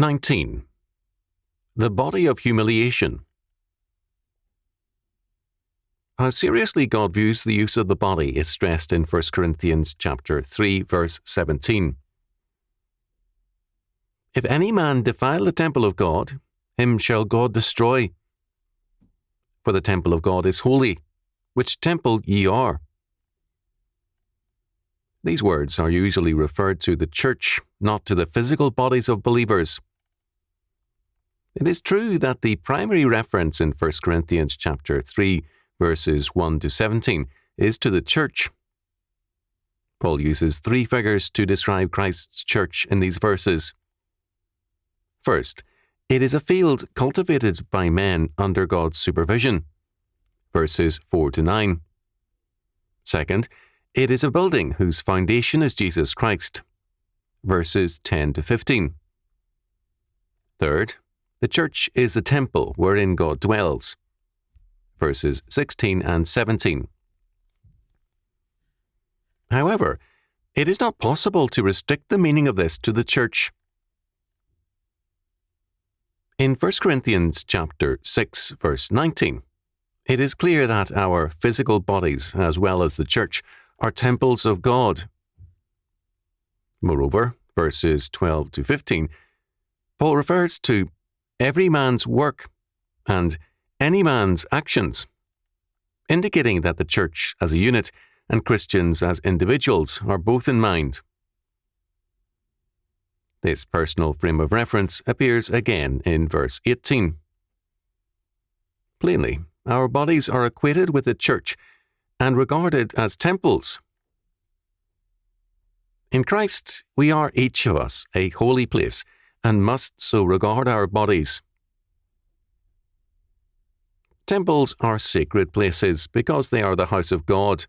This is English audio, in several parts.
19. The body of humiliation. How seriously God views the use of the body is stressed in 1 Corinthians chapter 3, verse 17. If any man defile the temple of God, him shall God destroy. For the temple of God is holy, which temple ye are. These words are usually referred to the church, not to the physical bodies of believers. It is true that the primary reference in 1 Corinthians chapter 3, verses 1 to 17, is to the church. Paul uses three figures to describe Christ's church in these verses. First, it is a field cultivated by men under God's supervision. Verses 4 to 9. Second, it is a building whose foundation is Jesus Christ. Verses 10 to 15. Third, the church is the temple wherein God dwells. Verses 16 and 17. However, it is not possible to restrict the meaning of this to the church. In 1 Corinthians chapter 6, verse 19, it is clear that our physical bodies, as well as the church, are temples of God. Moreover, verses 12 to 15, Paul refers to every man's work and any man's actions, indicating that the church as a unit and Christians as individuals are both in mind. This personal frame of reference appears again in verse 18. Plainly, our bodies are equated with the church and regarded as temples. In Christ, we are each of us a holy place and must so regard our bodies. Temples are sacred places because they are the house of God.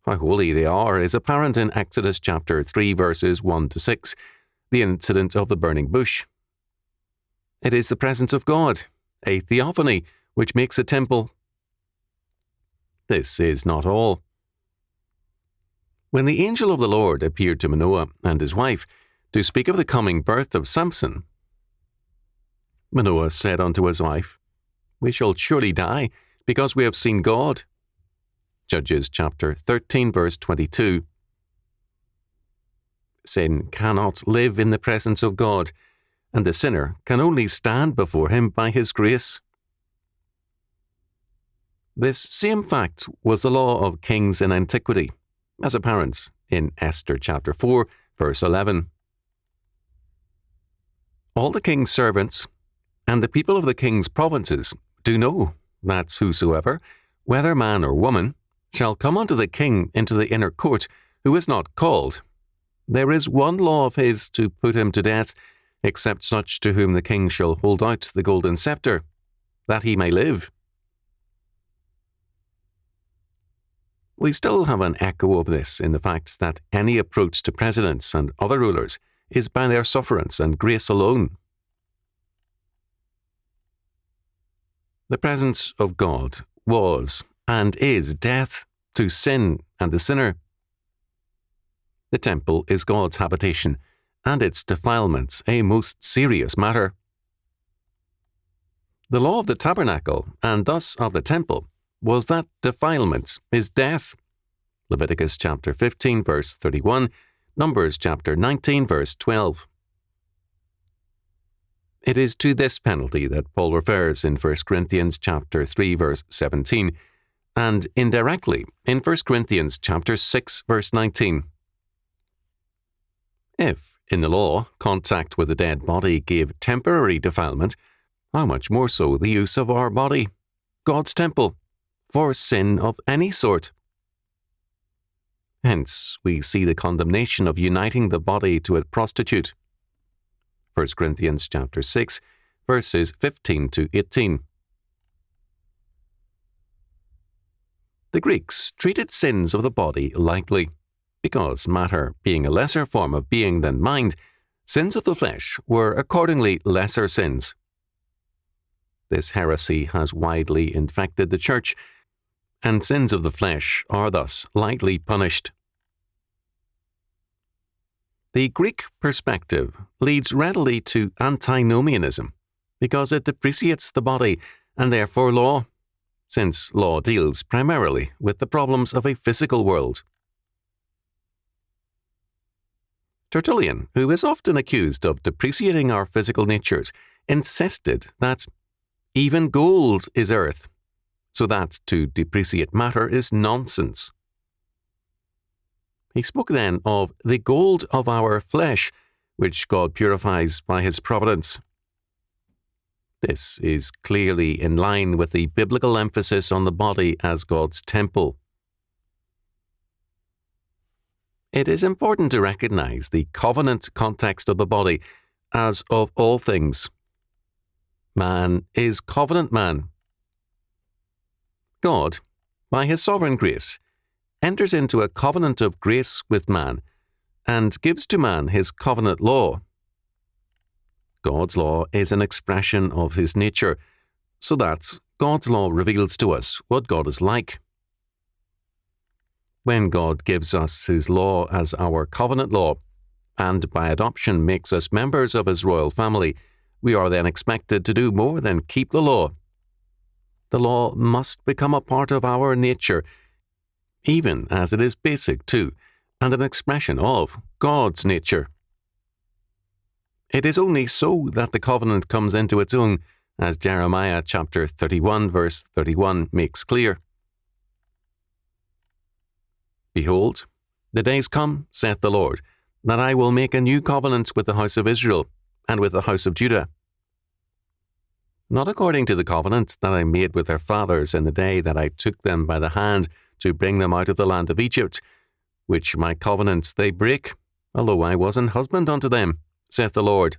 How holy they are is apparent in Exodus chapter 3, verses 1 to 6, the incident of the burning bush. It is the presence of God, a theophany, which makes a temple. This is not all. When the angel of the Lord appeared to Manoah and his wife to speak of the coming birth of Samson, Manoah said unto his wife, "We shall surely die, because we have seen God." Judges chapter 13, verse 22. Sin cannot live in the presence of God, and the sinner can only stand before him by his grace. This same fact was the law of kings in antiquity, as apparent in Esther chapter 4, verse 11. All the king's servants and the people of the king's provinces do know that whosoever, whether man or woman, shall come unto the king into the inner court, who is not called, there is one law of his to put him to death, except such to whom the king shall hold out the golden scepter, that he may live. We still have an echo of this in the fact that any approach to presidents and other rulers is by their sufferance and grace alone. The presence of God was and is death to sin and the sinner. The temple is God's habitation, and its defilement a most serious matter. The law of the tabernacle, and thus of the temple, was that defilement is death. Leviticus chapter 15, verse 31, Numbers chapter 19, verse 12. It is to this penalty that Paul refers in 1 Corinthians chapter 3, verse 17, and indirectly in 1 Corinthians chapter 6, verse 19. If, in the law, contact with a dead body gave temporary defilement, how much more so the use of our body, God's temple, for sin of any sort. Hence, we see the condemnation of uniting the body to a prostitute. 1 Corinthians chapter 6, verses 15 to 18. The Greeks treated sins of the body lightly, because matter being a lesser form of being than mind, sins of the flesh were accordingly lesser sins. This heresy has widely infected the church, and sins of the flesh are thus lightly punished. The Greek perspective leads readily to antinomianism because it depreciates the body and therefore law, since law deals primarily with the problems of a physical world. Tertullian, who is often accused of depreciating our physical natures, insisted that even gold is earth, so that to depreciate matter is nonsense. He spoke then of the gold of our flesh, which God purifies by his providence. This is clearly in line with the biblical emphasis on the body as God's temple. It is important to recognize the covenant context of the body as of all things. Man is covenant man. God, by his sovereign grace, enters into a covenant of grace with man and gives to man his covenant law. God's law is an expression of his nature, so that God's law reveals to us what God is like. When God gives us his law as our covenant law, and by adoption makes us members of his royal family, we are then expected to do more than keep the law. The law must become a part of our nature, even as it is basic to, and an expression of, God's nature. It is only so that the covenant comes into its own, as Jeremiah chapter 31 verse 31 makes clear. Behold, the days come, saith the Lord, that I will make a new covenant with the house of Israel, and with the house of Judah. Not according to the covenant that I made with their fathers in the day that I took them by the hand to bring them out of the land of Egypt, which my covenant they break, although I was an husband unto them, saith the Lord.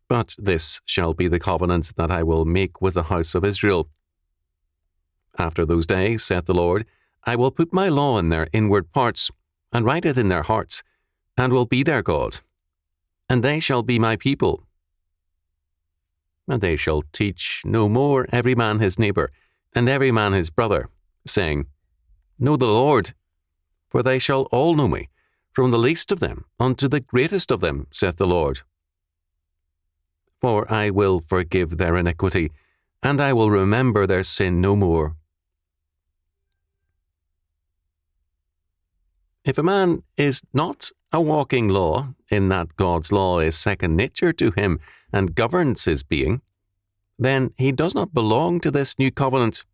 But this shall be the covenant that I will make with the house of Israel. After those days, saith the Lord, I will put my law in their inward parts, and write it in their hearts, and will be their God. And they shall be my people. And they shall teach no more every man his neighbour, and every man his brother, saying, Know the Lord, for they shall all know me, from the least of them unto the greatest of them, saith the Lord. For I will forgive their iniquity, and I will remember their sin no more. If a man is not a walking law, in that God's law is second nature to him and governs his being, then he does not belong to this new covenant.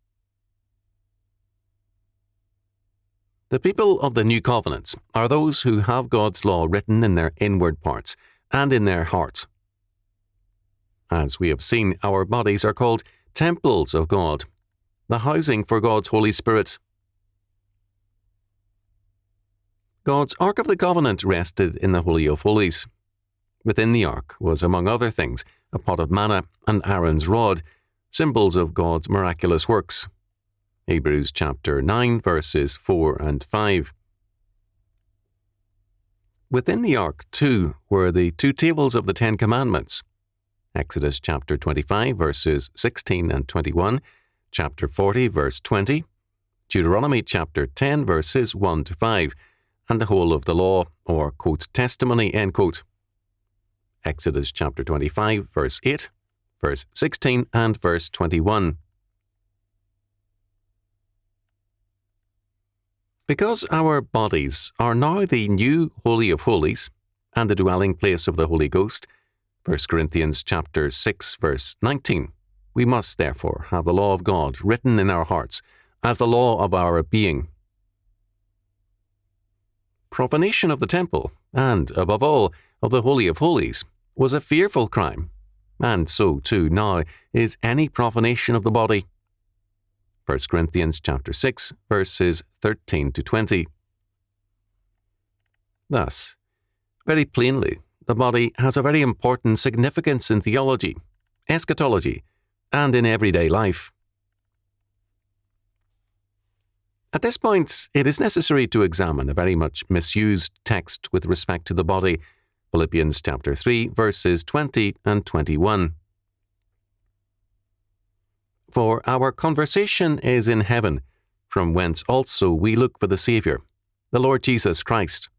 The people of the new covenant are those who have God's law written in their inward parts and in their hearts. As we have seen, our bodies are called temples of God, the housing for God's Holy Spirit. God's Ark of the Covenant rested in the Holy of Holies. Within the ark was, among other things, a pot of manna and Aaron's rod, symbols of God's miraculous works. Hebrews chapter 9, verses 4 and 5. Within the ark, too, were the two tables of the Ten Commandments. Exodus chapter 25, verses 16 and 21, chapter 40, verse 20, Deuteronomy chapter 10, verses 1 to 5, and the whole of the law, or, quote, testimony, end quote. Exodus chapter 25, verse 8, verse 16, and verse 21. Because our bodies are now the new Holy of Holies and the dwelling place of the Holy Ghost, 1 Corinthians chapter 6, verse 19, we must therefore have the law of God written in our hearts as the law of our being. Profanation of the temple, and, above all, of the Holy of Holies, was a fearful crime, and so, too, now is any profanation of the body. 1 Corinthians chapter 6, verses 13 to 20. Thus, very plainly, the body has a very important significance in theology, eschatology, and in everyday life. At this point, it is necessary to examine a very much misused text with respect to the body, Philippians chapter 3, verses 20 and 21. For our conversation is in heaven, from whence also we look for the Saviour, the Lord Jesus Christ.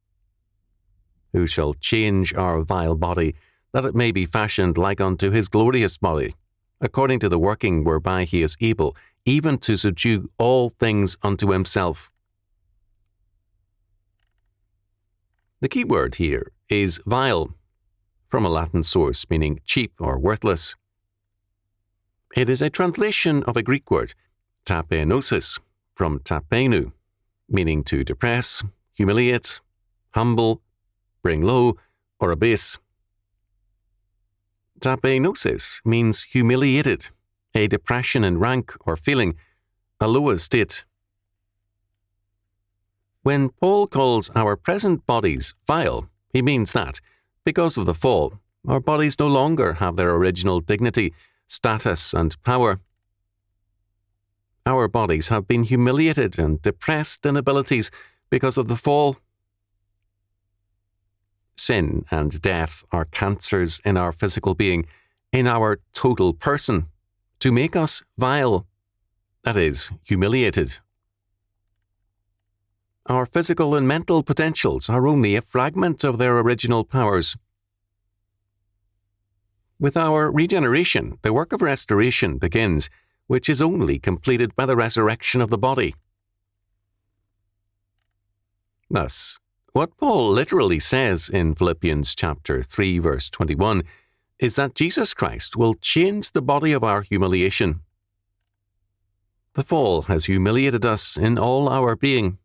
who shall change our vile body, that it may be fashioned like unto his glorious body, according to the working whereby he is able even to subdue all things unto himself. The key word here is vile, from a Latin source meaning cheap or worthless. It is a translation of a Greek word, tapenosis, from tapenu, meaning to depress, humiliate, humble, bring low, or abase. Tapenosis means humiliated, a depression in rank or feeling, a low estate. When Paul calls our present bodies vile, he means that, because of the fall, our bodies no longer have their original dignity, status, and power. Our bodies have been humiliated and depressed in abilities because of the fall. Sin and death are cancers in our physical being, in our total person, to make us vile, that is, humiliated. Our physical and mental potentials are only a fragment of their original powers. With our regeneration, the work of restoration begins, which is only completed by the resurrection of the body. Thus, what Paul literally says in Philippians chapter 3 verse 21 is that Jesus Christ will change the body of our humiliation. The fall has humiliated us in all our being.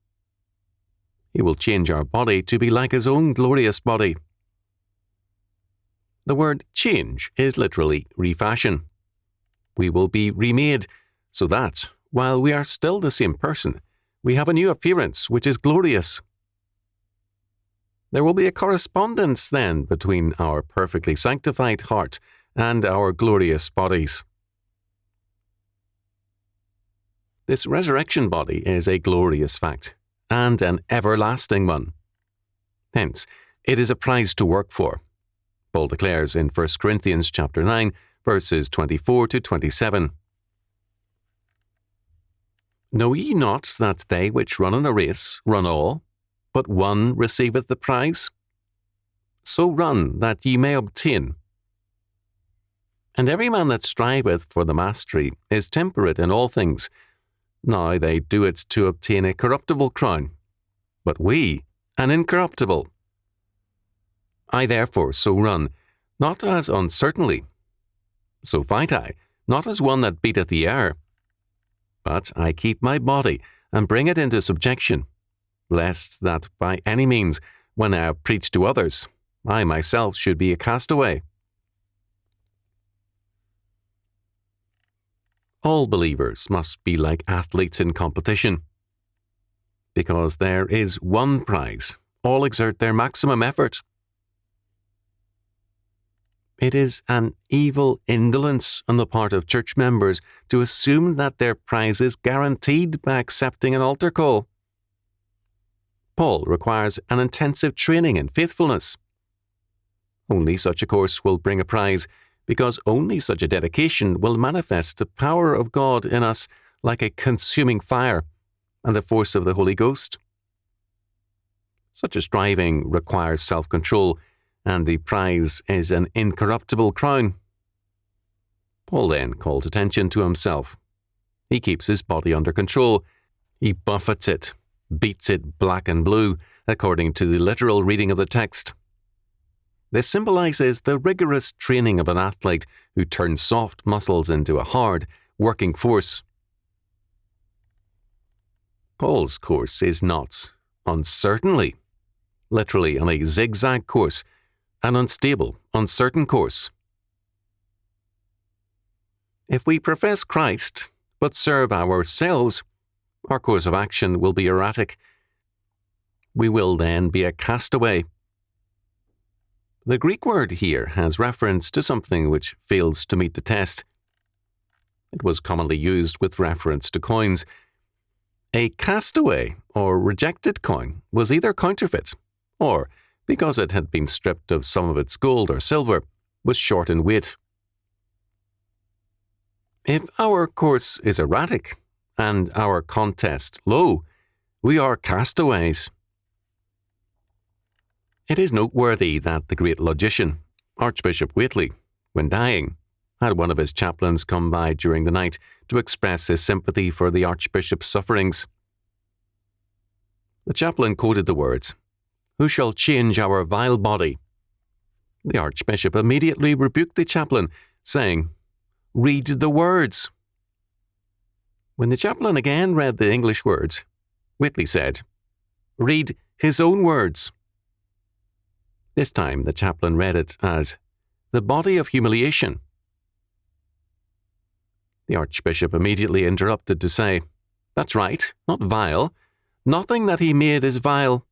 He will change our body to be like his own glorious body. The word change is literally refashion. We will be remade so that, while we are still the same person, we have a new appearance which is glorious. There will be a correspondence then between our perfectly sanctified heart and our glorious bodies. This resurrection body is a glorious fact, and an everlasting one. Hence, it is a prize to work for. Paul declares in 1 Corinthians chapter 9, verses 24 to 27. Know ye not that they which run in a race run all, but one receiveth the prize? So run that ye may obtain. And every man that striveth for the mastery is temperate in all things. Now they do it to obtain a corruptible crown, but we an incorruptible. I therefore so run, not as uncertainly. So fight I, not as one that beateth the air. But I keep my body, and bring it into subjection, lest that by any means, when I have preached to others, I myself should be a castaway. All believers must be like athletes in competition. Because there is one prize, all exert their maximum effort. It is an evil indolence on the part of church members to assume that their prize is guaranteed by accepting an altar call. Paul requires an intensive training in faithfulness. Only such a course will bring a prize, because only such a dedication will manifest the power of God in us like a consuming fire and the force of the Holy Ghost. Such a striving requires self-control, and the prize is an incorruptible crown. Paul then calls attention to himself. He keeps his body under control. He buffets it, beats it black and blue, according to the literal reading of the text. This symbolizes the rigorous training of an athlete who turns soft muscles into a hard, working force. Paul's course is not uncertainly, literally on a zigzag course, an unstable, uncertain course. If we profess Christ, but serve ourselves, our course of action will be erratic. We will then be a castaway. The Greek word here has reference to something which fails to meet the test. It was commonly used with reference to coins. A castaway or rejected coin was either counterfeit, or, because it had been stripped of some of its gold or silver, was short in weight. If our course is erratic and our contest low, we are castaways. It is noteworthy that the great logician, Archbishop Whately, when dying, had one of his chaplains come by during the night to express his sympathy for the Archbishop's sufferings. The chaplain quoted the words, "Who shall change our vile body?" The Archbishop immediately rebuked the chaplain, saying, "Read the words." When the chaplain again read the English words, Whately said, "Read his own words." This time the chaplain read it as, "The body of humiliation." The Archbishop immediately interrupted to say, "That's right, not vile. Nothing that he made is vile.